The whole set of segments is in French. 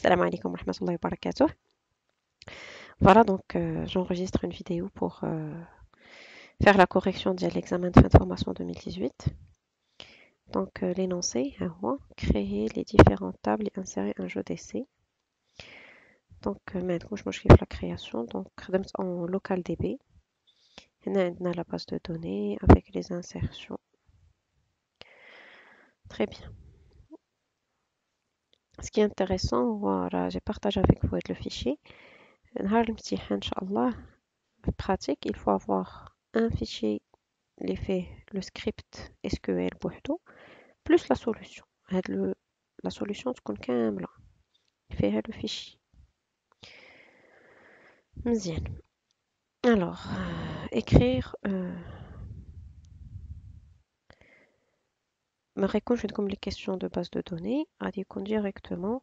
Salam alaikum wa rahmatullahi wa barakatuh. Voilà, donc j'enregistre une vidéo pour faire la correction de l'examen de fin de formation 2018. Donc l'énoncé, créer les différentes tables et insérer un jeu d'essai. Donc maintenant, je m'occupe de la création. Donc en local DB. On a la base de données avec les insertions. Très bien. Ce qui est intéressant, voilà, j'ai partagé avec vous le fichier. Inch'Allah, pratique, il faut avoir un fichier, l'effet, le script SQL بوحدو, plus la solution. La solution تكون كاملة فيها le fichier. مزيان. Alors, écrire ما غيكونش عندكم les questions de base de données, غادي يكون directement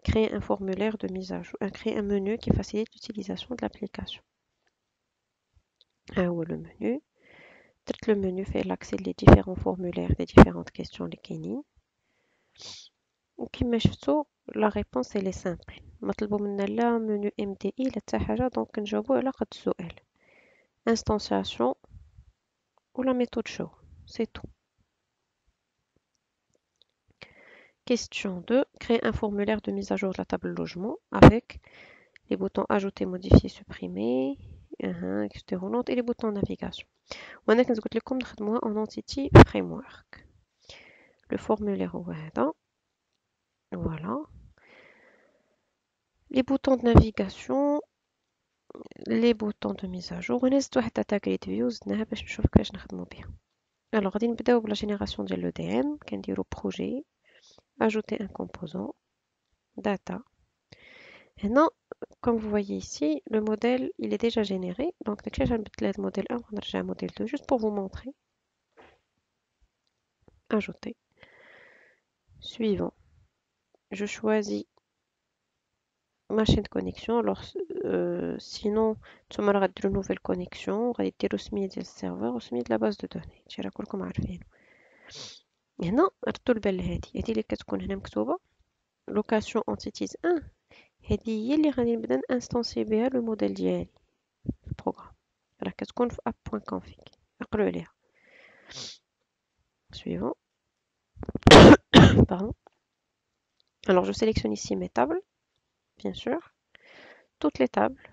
créer un formulaire de mise à jour, créer un menu qui facilite l'utilisation de l'application. Ou le menu. Le menu fait l'accès les différents formulaires des différentes questions les كاينين. وكما شفتوا la réponse elle est simple. مطلوب منا لا menu MDI لا حتى حاجة, donc نجاوبوا على قد السؤال. Instantiation ou la méthode show, c'est tout. Question 2. Créer un formulaire de mise à jour de la table logement avec les boutons ajouter, modifier, supprimer, etc. et les boutons navigation. وأنا كنت قلت لكم نخدموها en Entity Framework. Le formulaire هذا. Voilà. Les boutons de navigation, les boutons de mise à jour. ونزيد واحد data grid view زدناها باش نشوف كيفاش نخدمو بها. Alors غادي نبداو بلا génération ديال لو دي ام. كنديرو projet, ajouter un composant, data. Maintenant, comme vous voyez ici, le modèle il est déjà généré. Donc داكشي علاش غنبدل هاد modèle 1 ونرجع modèle 2 juste pour vous montrer. Ajouter. Suivant. Je choisis ma chaîne de connexion. Alors sinon نتوما راه غديروا nouvelle connexion, غادي ديروا سميه ديال السيرفر وسميه ديال لا باز دو دوني. هادشي راه كلكم عارفين. هنا ردوا البال لهادي اللي كتكون هنا مكتوبه لوكاسيون انتيتيز 1. هادي هي اللي غادي نبدا نانستونسي بها لو موديل ديالي في البروغرام. راه كتكون في app.config. عقلوا عليها. Suivant. Pardon. Alors je sélectionne ici mes tables, bien sûr, toutes les tables.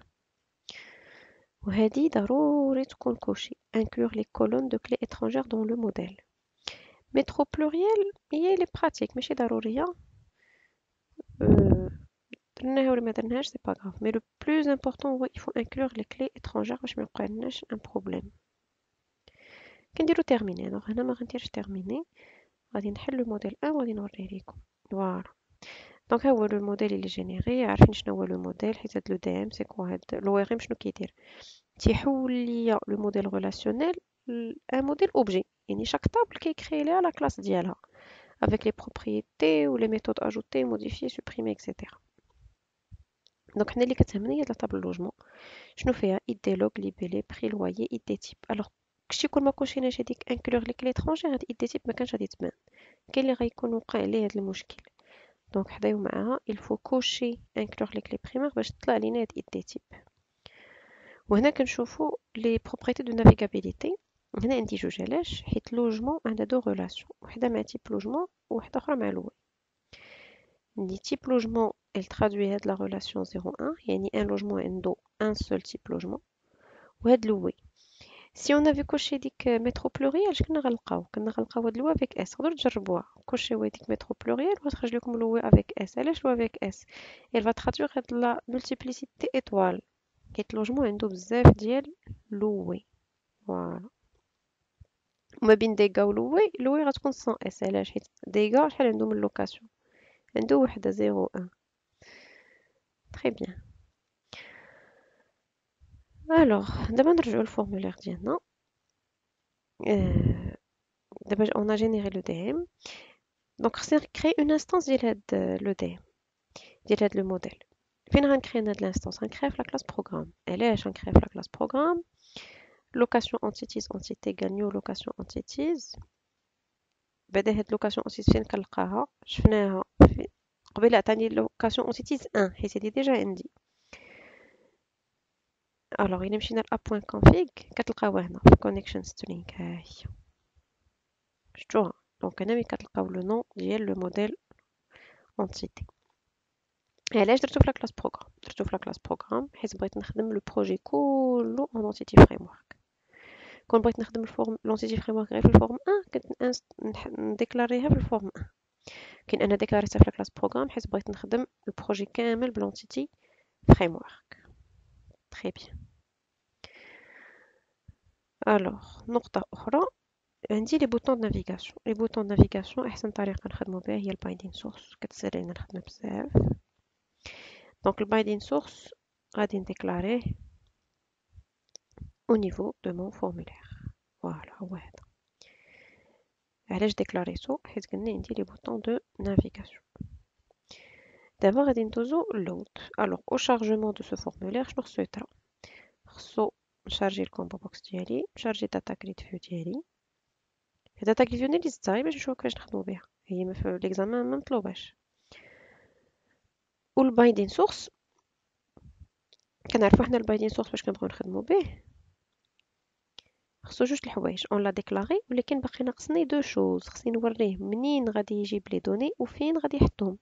وهذه ضروري تكون كوشي. Inclure les colonnes de clés étrangères dans le modèle. Métro pluriel, هي اللي pratique ماشي ضرورية. درناها ولا ما درناهاش c'est pas grave. Mais le plus important هو il faut inclure les clés étrangères باش ما يبقالناش un problème. كنديرو terminer. alors هنا ما غنديرش terminer. غادي نحل le modèle 1 وغادي نوريه ليكم. Voilà. دونك ها هو لو موديل اللي جينيري. عارفين شنو هو لو موديل حيت هاد لو دي ام سي كوا هاد لو ار ام شنو كيدير تيحول ليا لو موديل ريلاسيونيل ان موديل اوبجي. يعني شاك طابل كيكري ليها لا كلاس ديالها avec les propriétés ou les méthodes ajoutées, modifier, supprimer, etc. دونك حنا اللي كتهمنا هي لا طابل لوجمون. شنو فيها id log libellé prix loyer id type. alors كشي كون ما كوشيناش هذيك انكلور لي كلي ترونجي هاد id type ما كانش غادي تبان. كاين اللي غيكون وقع عليه هاد المشكل. دونك حدايو معاها il faut cocher inclure les clés primaires باش تطلع لينا هاد id type. وهنا كنشوفوا لي بروبريتي دو نافيغابيليتي. هنا عندي جوج. علاش؟ حيت لوجمون عندها دو ريلاسيون, وحده مع تيب لوجمون وواحده اخرى مع لوي. عندي تيب لوجمون elle traduit هاد لا ريلاسيون 0-1, يعني ان لوجمون عنده ان سول تيب لوجمون. وهاد لوي si on avait coché ديك مترو بلوريال اش كنا غنلقاو هاد لوي افيك اس. تقدروا تجربوها. كوشيو هاديك مترو بلوريال وغتخرج لكم لوي افيك اس. علاش لوي افيك اس؟ elle va traduire هاد لا multiplicité étoile حيت لوجمون عنده بزاف ديال لوي. فوالا. وما بين ديغا لوي غتكون 100 اس. علاش؟ حيت ديغا شحال عنده من لوكاسيون؟ عنده وحده 0-1. تري بيان. الوغ دابا نرجعو للفورمولير ديالنا. دابا on a généré le DM. دونك خصني نكري اون انستانس ديال هاد لو DM ديال هاد لو موديل. فين غنكري هاد الانستانس؟ غنكريها في لا كلاس بروغرام. علاش غنكريها في لا كلاس بروغرام؟ لوكاسيون انتيتيز انتيتي égal new لوكاسيون انتيتيز. بعدا هاد لوكاسيون انتيتيز فين كنلقاها؟ شفناها في قبيله عطاني لوكاسيون اونتيتيز 1 حيت هادي ديجا عندي. الوغ الا مشينا ل app.config كتلقاوها هنا في connection string ها هي شفتوها. دونك هنا ملي كتلقاو لو نون ديال لو موديل اونتيتي. علاش درتو في لاكلاس بروغرام؟ درتو في لاكلاس بروغرام حيت بغيت نخدم لو بروجي كله اون اونتيتي فريم ورك. كون بغيت نخدم الفورم لونتيتي فريم ورك غير في الفورم 1 كنت نديكلاريها في الفورم 1. كاين انا ديكلاريتها في لاكلاس بروغرام حيت بغيت نخدم البروجي كامل بلونتيتي فريم ورك. تري بيان. الوغ نقطه اخرى عندي لي بوطون د نافيغاسيون. لي بوطون د نافيغاسيون احسن طريقه نخدمو بها هي البايندين سورس، كتسهل علينا الخدمه بزاف. دونك البايندين سورس غادي نديكلاريه au niveau de mon formulaire. فوالا هو هذا. علاش ديكلاريتو؟ حيت قلنا عندي لي بوطون دو نافيغاسيون. دابا غادي ندوزو لود. الوغ او شارجمون دو سو فورمولير شنو خصو يطرا؟ خصو نشارجي الكومبو بوكس ديالي، نشارجي داتا جريد فيو ديالي. الداتا جريد فيو اللي زدتها باش نشوفو كيفاش نخدمو بها، هي في ليكزامان ما مطلوباش. والبايندين سورس كنعرفو حنا البايندين سورس باش كنبغيو نخدمو به. خصو جوج الحوايج اون لا ديكلاري، ولكن باقي ناقصني دو شوز. خصني نوريه منين غادي يجيب لي دوني وفين غادي يحطهم.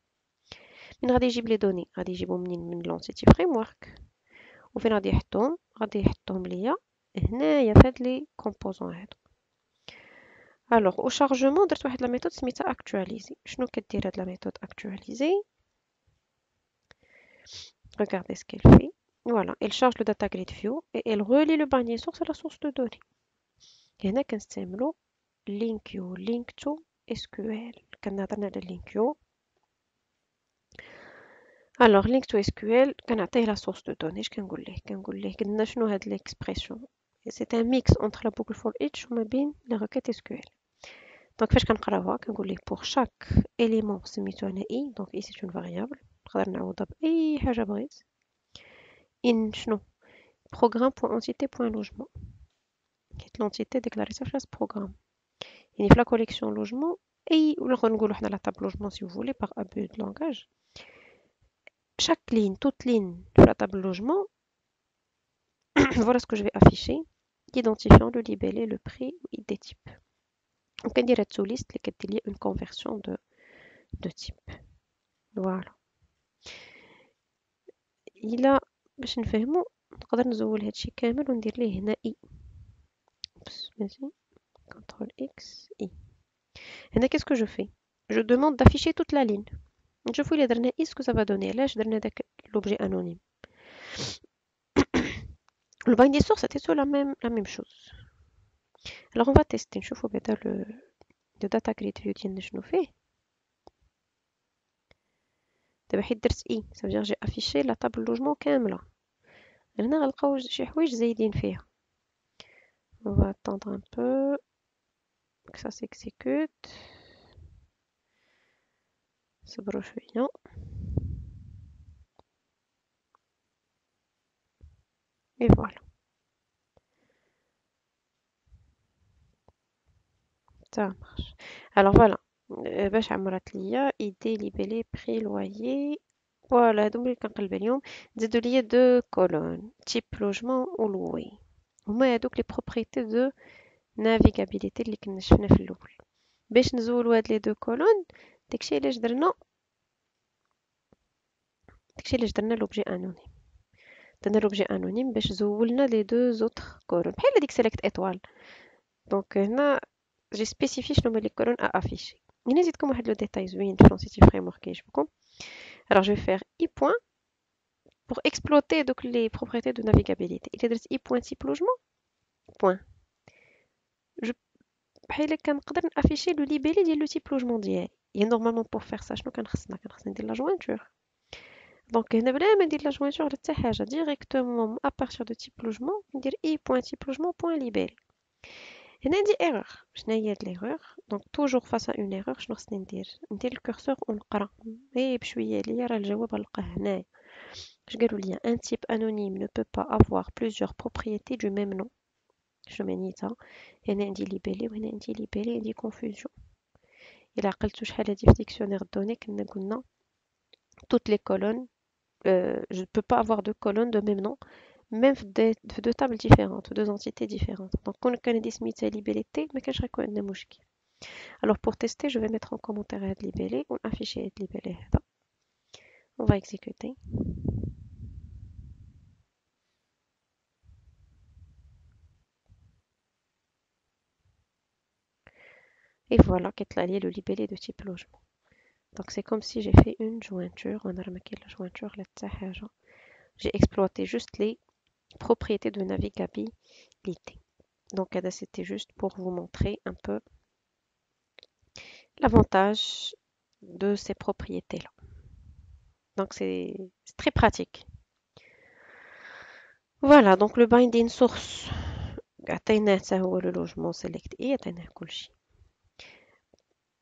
من غادي يجيب لي دوني غادي يجيبهم منين؟ من لونتيتي فريم ورك. وفين غادي يحطهم؟ غادي يحطهم ليا هنايا في هاد لي كومبوزون هادو. الوغ او شارجمون درت واحد لا ميثود سميتها اكطواليزي. شنو كدير هاد لا ميثود اكطواليزي؟ regardez ce qu'elle fait. Voilà, elle charge le data grid view et elle relie le binding source à la source de données. Et هنا كنستعملو link you link to SQL. كنهضرنا على link you. Alors link to SQL كنعطيه la source de données. اش كنقول ليه قلنا شنو هاد l'expression. C'est un mix entre la boucle for each وما بين les requêtes SQL. Donc فاش كنقراوها كنقول ليه pour chaque élément سميتو انا i. Donc i c'est une variable نقدر نعوضها باي حاجه بغيت. in شنو programme.entité.logement كاين l'entité déclarée sur classe programme. يعني في la collection logement اي ولا نقولوا حنا la table logement si vous voulez par abus de langage. Chaque ligne, toute ligne de la table logement, voilà ce que je vais afficher. L'identifiant, le libellé, le prix et des types. On peut dire sous liste les une conversion de type. Voilà. Il a باش نفهمو نقدر نزول هادشي كامل وندير ليه هنا i. Vas-y. CTRL X I. هنا qu'est-ce que je fais? Je demande d'afficher toute la ligne. نشوفو إلا درنا i ce que ça va donner. علاش درنا داك l'objet anonyme. Le binding source c'était la même chose. Alors on va tester. نشوفو بعدا le data grid view ديالنا شنو فيه. دابا حيت درت i ça veut dire j'ai affiché la table logement كاملة. هنا غنلقاو شي حوايج زايدين فيها. On va attendre un peu que ça s'exécute. صبروا شوية. Et voilà. Ça marche. Alors voilà. باش عمرت ليا idée libellé prix loyer. Voilà هادو اللي كنقلب عليهم. نزيدو ليا دو كولون type logement و louer. هما هادوك لي بروبريتي دو navigabilité اللي كنا شفنا في الاول. باش نزولو هاد لي دو كولون داكشي علاش درنا لوبجي انونيم. درنا لوبجي انونيم باش زولنا لي دو زوتر كولون بحال هذيك سيليكت ايطوال. دونك هنا جي سبيسيفي شنو هما لي كولون ا افيشي. هنا نزيدكم واحد لو ديتاي زوين في لونسيتي فريم ورك كيعجبكم. Alors je vais faire i point pour exploiter donc les propriétés de navigabilité. Il est i point type logement point. Je بحال كنقدر نافيشي لو ليبيلي ديال لو تيب لوجمون ديالي. يعني نورمالمون بور فير سا شنو كنخصنا ندير لا جوينتور. دونك هنا بلا ما ندير لا جوينتور ولا حتى حاجه ديريكتومون ا بارتير دو تيب لوجمون ندير i point type logement point libellé. هنا عندي ايرور. شنو هي هاد ليرور؟ دونك توجور فاس ا اون ايرور شنو خصني ندير الكورسور ونقرا غير بشويه ليا راه الجواب غنلقاه هنايا. اش قالوا لي un type anonyme ne peut pas avoir plusieurs propriétés du même nom. شنو معنيتها؟ هنا عندي ليبيلي وهنا عندي ليبيلي عندي كونفوزيون. الا عقلتو شحال هادي في ديكسيونير دوني كنا قلنا toutes les colonnes. Je ne peux pas avoir deux colonnes de même nom, même في deux tables différentes, deux entités différentes. Donc, on a des سميتها libellé, mais كاش غيكون عندنا مشكل. Alors, pour tester, je vais mettre en commentaire هاد libellé ou afficher هاد libellé هذا. On va exécuter. Et voilà qu'est là le libellé de type logement. Donc, c'est comme si j'ai fait une jointure. On a remarqué la jointure, la حاجة. J'ai exploité juste les propriétés de navigabilité. Donc, c'était juste pour vous montrer un peu l'avantage de ces propriétés-là. Donc, c'est très pratique. Voilà, donc le binding source. عطيناه حتى هو le logement select et عطيناه كلشي.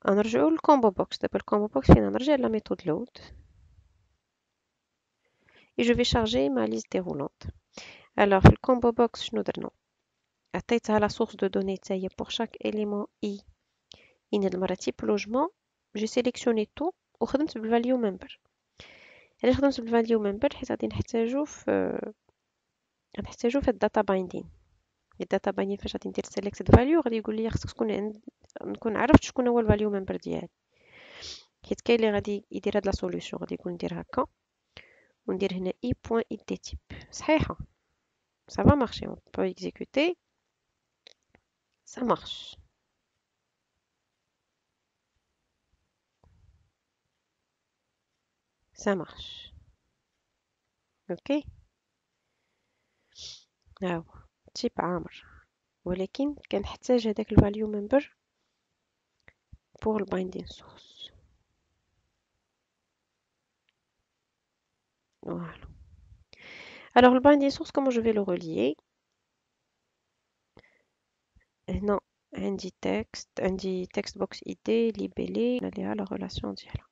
غنرجعو للكومبو بوكس. دابا الكومبو بوكس فين نرجع لا méthode load. Et je vais charger ma liste déroulante. Alors, في الكومبو بوكس شنو درنا؟ عطيتها la source de données حتى هي pour chaque élément i. هاد المرة type logement. J'ai sélectionné tout وخدمت بالvalue member. علاش خدمت بالvalue member؟ حيت غادي نحتاجو في الداتا بايندين. الداتا بايندين فاش غادي ندير سيليكت فاليو غادي يقول لي خصك نكون عرفت شكون هو الفاليو ممبر ديالي، حيت كاين اللي غادي يدير هاد لا سوليوشن غادي يقول ندير هكا وندير هنا اي بوين اي دي تيب صحيحه ça va marcher on peut exécuter ça marche ça marche اوكي هاهو تيب عامر ولكن كنحتاج هذاك الفاليو ممبر pour le binding source. Voilà. Alors le binding source, comment je vais le relier? Non, عندي text box ID libellé عليها la relation ديالها.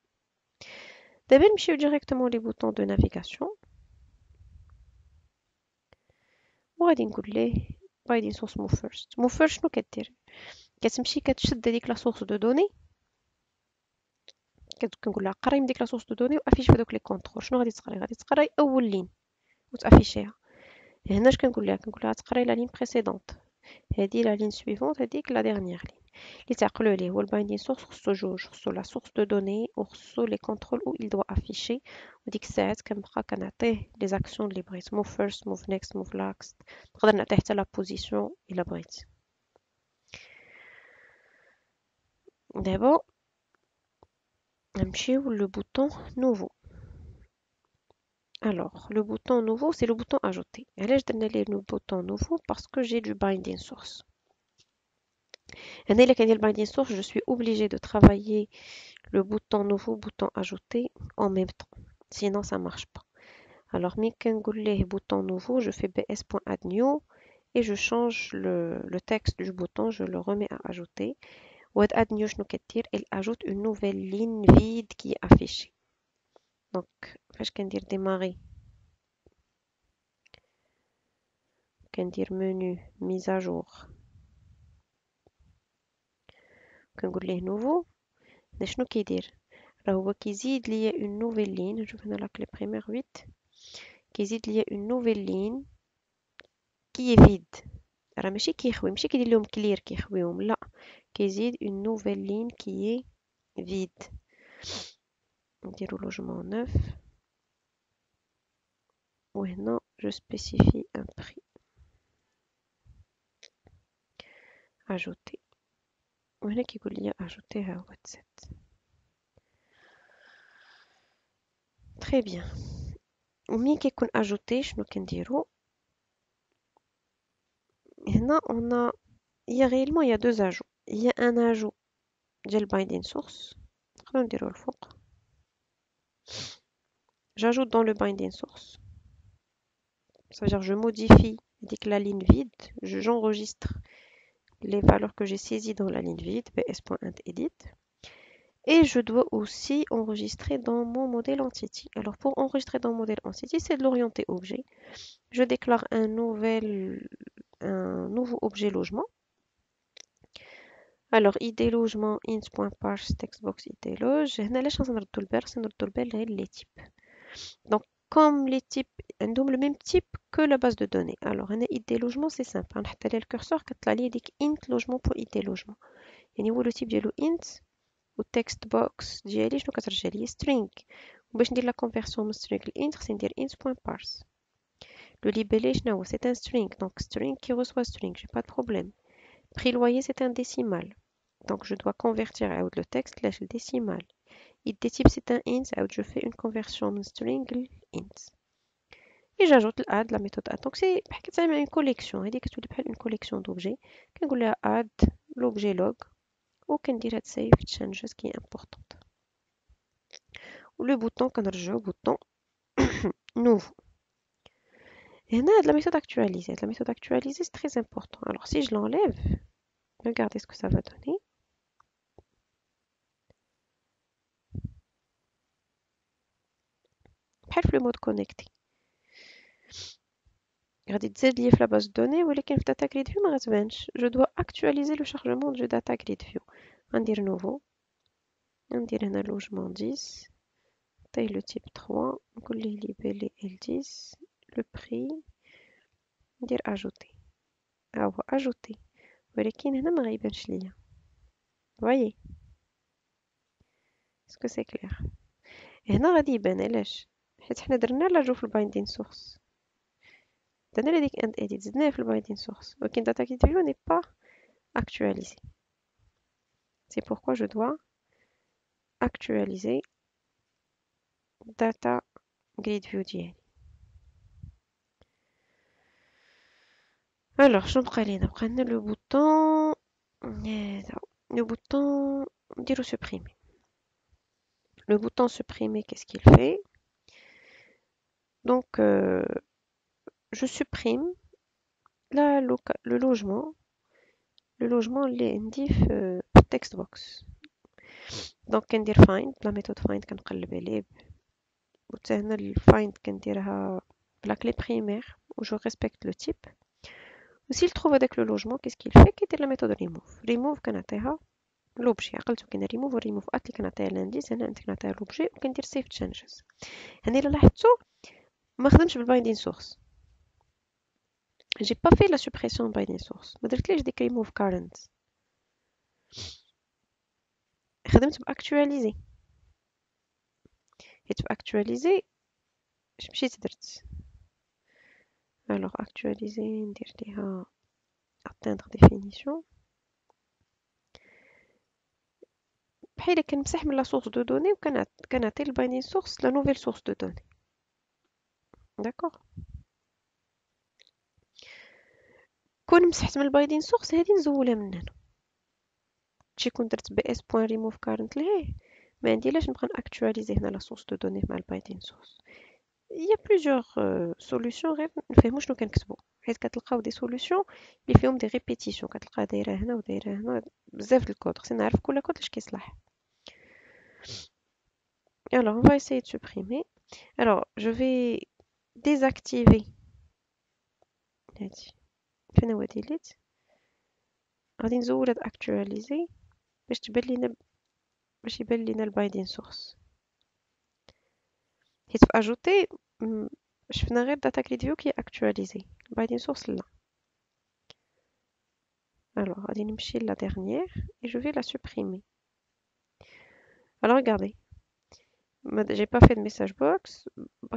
دابا نمشيو directement les boutons de navigation وغادي نقول ليه binding source move first. move first شنو كدير؟ كتمشي كتشد هذيك لا source de données كنقول لها قراي من ديك لا source de données وافيش في هذوك لي كونترول. شنو غادي تقراي؟ غادي تقراي اول لين وتافيشيها. هنا اش كنقول لها تقراي لا لين بريسيدونت هذه لا لين سويفونت هذيك لا ديرنيير لين اللي تعقلوا عليه هو البايندين سورس خصو جوج خصو لا سورس دو دوني وخصو لي كونترول او il doit afficher وديك الساعات كنبقى كنعطيه لي زاكسيون اللي بغيت موف فيرست موف نيكست موف لاكست نقدر نعطيه حتى لا بوزيسيون الا بغيت. دابا نمشيو لو بوطون نوفو. Alors, le bouton nouveau, c'est le bouton ajouter. علاش درنا ليه le bouton nouveau? Parce que j'ai du binding source. هنا إلا كندير binding source, je suis obligée de travailler le bouton nouveau, bouton ajouter en même temps. Sinon, ça marche pas. Alors, ملي كنقول ليه bouton nouveau, je fais bs.add new et je change le texte du bouton, je le remets à ajouter. وهاد add new شنو كدير؟ Elle ajoute une nouvelle ligne vide qui est affichée. Donc, فاش كندير démarrer كندير menu mise à jour كنقول ليه nouveau شنو كيدير راه هو كيزيد ليا une nouvelle ligne نشوف هنا لا clé primaire 8 كيزيد ليا une nouvelle ligne qui est vide راه ماشي كيخوي ماشي كيدير لهم كلير كيخويهم لا كيزيد une nouvelle ligne qui est vide نديرو logement neuf وهنا je spécifie un prix ajouter وهنا كيقول لي ajouter ها هو 7 très bien وملي كيكون ajouté شنو كنديرو هنا on a réellement il y a deux ajouts il y a un ajout ديال binding source نقدروا نديرو الفوق j'ajoute dans le binding source ça veut dire je modifie dès que la ligne vide j'enregistre les valeurs que j'ai saisies dans la ligne vide bs.edit et je dois aussi enregistrer dans mon modèle entity. Alors pour enregistrer dans mon modèle entity, c'est de l'orienter objet. Je déclare un nouveau objet logement Alors ID logement int.parse textbox ID loge. هنا علاش نردو البال خصنا نردو البال غير les types. Donc comme les types عندهم le même type que la base de données. Alors هنا ID logement c'est simple. غنحط عليه الكورسور كطلع لي ديك int logement pour ID logement. يعني هو لو تيب ديالو int والتكست بوكس ديالي شنو كترجع لي string. وباش ندير لا conversion من string ل int خصني ندير int.parse. Le libellé شنو هو c'est un string. Donc string qui reçoit string, j'ai pas de problème. Prix loyer c'est un décimal. Donc je dois convertir out le texte là le décimal. ID type c'est un int, out je fais une conversion من string ل int. Et j'ajoute add la méthode add. Donc c'est une collection. هذه كتولي بحال une collection d'objets. كنقول لها add l'objet log وكندير هاد save changes qui est importante. Le bouton كنرجعو bouton nouveau. Et là, la méthode actualisée. La méthode actualisée, c'est très important. Alors, si je l'enlève, regardez ce que ça va donner. Bref, le mode connecté. Regardez, Z lié la base de données, ou les data grid view, je dois actualiser le chargement du data grid view. On dit nouveau. On dit un logement 10. Taille le type 3. On dit libellé L10. Le prix. On dit ajouter. Ah, ajouter. ولكن هنا ما غيبانش ليا. voyez est-ce que c'est clair هنا غادي يبان علاش حيت حنا درنا لاجو في البايندين سورس درنا هذيك اند اديت زدناه في البايندين سورس ولكن data grid view n'est pas actualisé. C'est pourquoi je dois actualiser data grid view ديالي. alors شنو بقى لينا بقى لنا لو بوطون le bouton نديرو supprimer. Le bouton supprimer, qu'est-ce qu'il fait? Donc, je supprime le logement les indif text box. Donc, كندير find la méthode find كنقلب عليه وتهنا find كنديرها بلا clé primaire où je respecte le type. Ou s'il trouve avec le logement, qu'est-ce qu'il fait? كيدير la méthode remove. Remove كنعطيها l'objet. عقلتو كاين remove و remove at اللي كنعطيها l'indice هنا انت كنعطيها l'objet وكندير save changes. هنا الا لاحظتو ما خدمش بالبايندين سورس. J'ai pas fait la suppression binding source. ما درتليش ديك remove current. خدمت باكtualiser. حيت باكtualiser مشيت درت. alors actualiser ندير ليها atteindre définition. بحال كنمسح من لا source de données وكنعطي البايندين source la nouvelle source de données. d'accord كون مسحت من البايندين source هذه نزولها من هنا. شي كون درت bs.remove current لهيه ما عندي لاش نبقى ناكtualiser هنا لا source de données مع البايندين source. Il y a plusieurs solutions غير نفهموا شنو كنكتبوا حيت كتلقاو دي solutions اللي فيهم دي ريبيتيشن كتلقى دايره هنا ودايره هنا بزاف د الكود خصنا نعرف كل كود اش كيصلح. alors on va essayer de supprimer. alors je vais désactiver هادي فين هو delete غادي نزول هاد actualiser باش يبان لينا البايندين سورس حيت في ajouter شفنا غير data grid view qui est actualisé البايندين سورس لا. alors غادي نمشي la dernière et je vais la supprimer. alors regardez j'ai pas fait de message box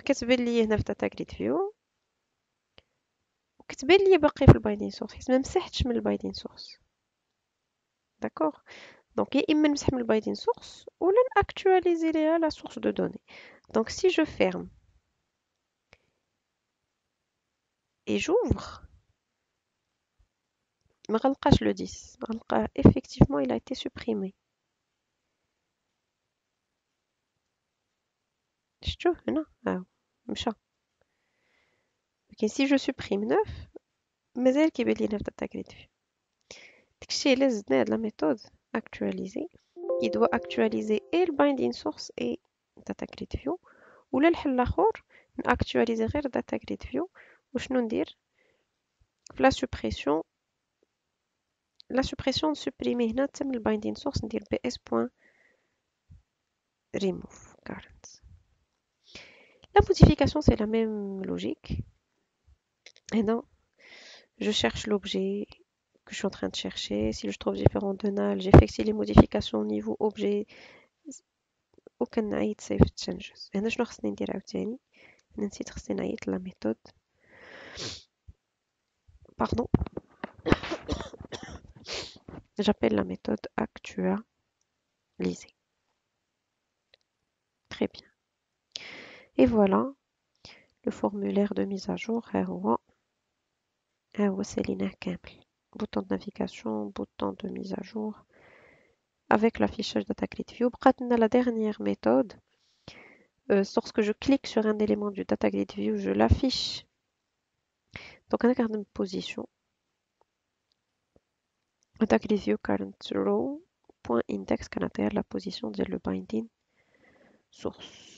كتبان لي هنا في data grid view وكتبان لي باقي في البايندين سورس حيت ما مسحتش من البايندين سورس. d'accord donc يا اما نمسح من البايندين سورس ولا ناكtualiser ليها la source de données. donc si je ferme et j'ouvre ما غلقاش le 10 غلقاه effectivement il a été supprimé. شفتوه هنا مشى. لكن si je supprime 9 مازال كيبان لينا في data grid view. داكشي علاش زدنا هاد لا ميثود actualiser il doit actualiser et le binding source et data grid view. ولا الحل الاخر ناكtualiser غير data grid view وشنو ندير في la suppression la suppression de supprimer هنا تسمى le binding source ندير bs.remove current. La modification c'est la même logique. Et non, je cherche l'objet que je suis en train de chercher. Si je trouve différent de null, j'effectue les modifications au niveau objet. وكنعيط save changes. هنا شنو خصني ندير عاوتاني؟ هنا نسيت خصني نعيط لا méthode. Pardon. J'appelle la méthode actualiser. Très bien. Et voilà le formulaire de mise à jour. C'est l'inacable. Bouton de navigation, bouton de mise à jour. Avec l'affichage Data Grid View. La dernière méthode. Lorsque je clique sur un élément du Data Grid View, je l'affiche. Donc, on a une position. Data Grid View current row. Point index, qu'on a la position de le binding source.